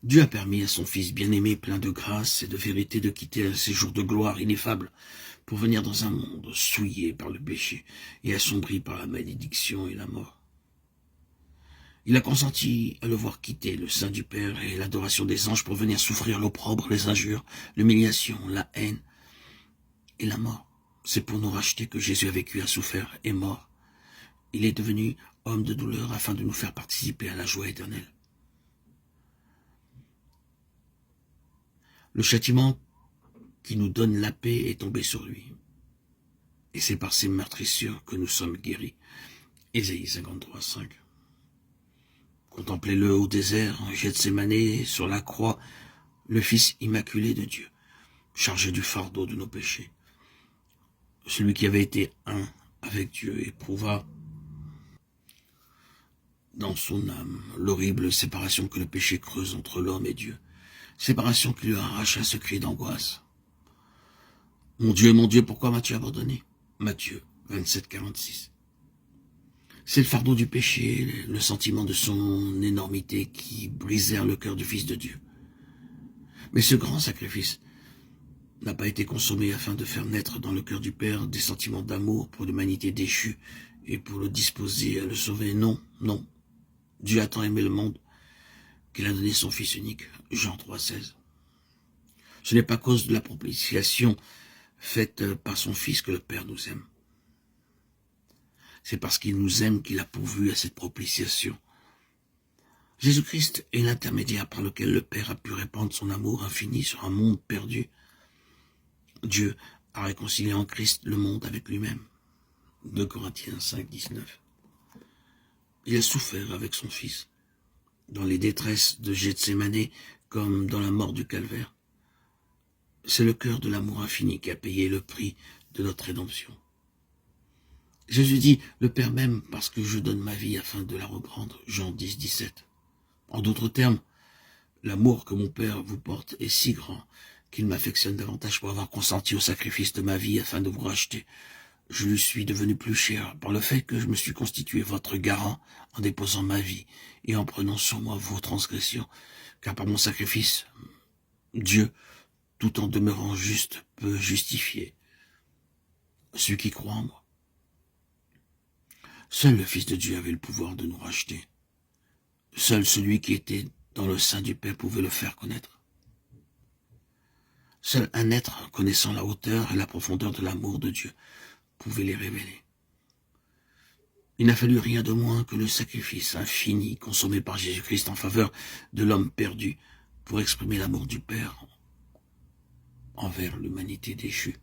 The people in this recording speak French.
Dieu a permis à son Fils bien-aimé, plein de grâce et de vérité, de quitter un séjour de gloire ineffable pour venir dans un monde souillé par le péché et assombri par la malédiction et la mort. Il a consenti à le voir quitter le sein du Père et l'adoration des anges pour venir souffrir l'opprobre, les injures, l'humiliation, la haine et la mort. C'est pour nous racheter que Jésus a vécu, a souffert, est mort. Il est devenu homme de douleur afin de nous faire participer à la joie éternelle. Le châtiment qui nous donne la paix est tombé sur lui. Et c'est par ses meurtrissures que nous sommes guéris. Ésaïe 53, 5. Contemplez-le au désert, en Gethsémanée, sur la croix, le Fils immaculé de Dieu, chargé du fardeau de nos péchés. Celui qui avait été un avec Dieu éprouva dans son âme l'horrible séparation que le péché creuse entre l'homme et Dieu. Séparation qui lui arracha ce cri d'angoisse. Mon Dieu, pourquoi m'as-tu abandonné? Matthieu 27, 46. C'est le fardeau du péché, le sentiment de son énormité qui brisèrent le cœur du Fils de Dieu. Mais ce grand sacrifice n'a pas été consommé afin de faire naître dans le cœur du Père des sentiments d'amour pour l'humanité déchue et pour le disposer à le sauver. Non, non. Dieu a tant aimé le monde qu'il a donné son Fils unique. Jean 3, 16. Ce n'est pas à cause de la propitiation faite par son Fils que le Père nous aime. C'est parce qu'il nous aime qu'il a pourvu à cette propitiation. Jésus-Christ est l'intermédiaire par lequel le Père a pu répandre son amour infini sur un monde perdu. Dieu a réconcilié en Christ le monde avec lui-même. 2 Corinthiens 5, 19. Il a souffert avec son Fils, dans les détresses de Gethsémanée comme dans la mort du calvaire. C'est le cœur de l'amour infini qui a payé le prix de notre rédemption. Jésus dit, le Père m'aime parce que je donne ma vie afin de la reprendre. Jean 10, 17. En d'autres termes, l'amour que mon Père vous porte est si grand qu'il m'affectionne davantage pour avoir consenti au sacrifice de ma vie afin de vous racheter. Je lui suis devenu plus cher par le fait que je me suis constitué votre garant en déposant ma vie et en prenant sur moi vos transgressions, car par mon sacrifice, Dieu, tout en demeurant juste, peut justifier celui qui croit en moi. Seul le Fils de Dieu avait le pouvoir de nous racheter. Seul celui qui était dans le sein du Père pouvait le faire connaître. Seul un être connaissant la hauteur et la profondeur de l'amour de Dieu pouvait les révéler. Il n'a fallu rien de moins que le sacrifice infini consommé par Jésus-Christ en faveur de l'homme perdu pour exprimer l'amour du Père envers l'humanité déchue.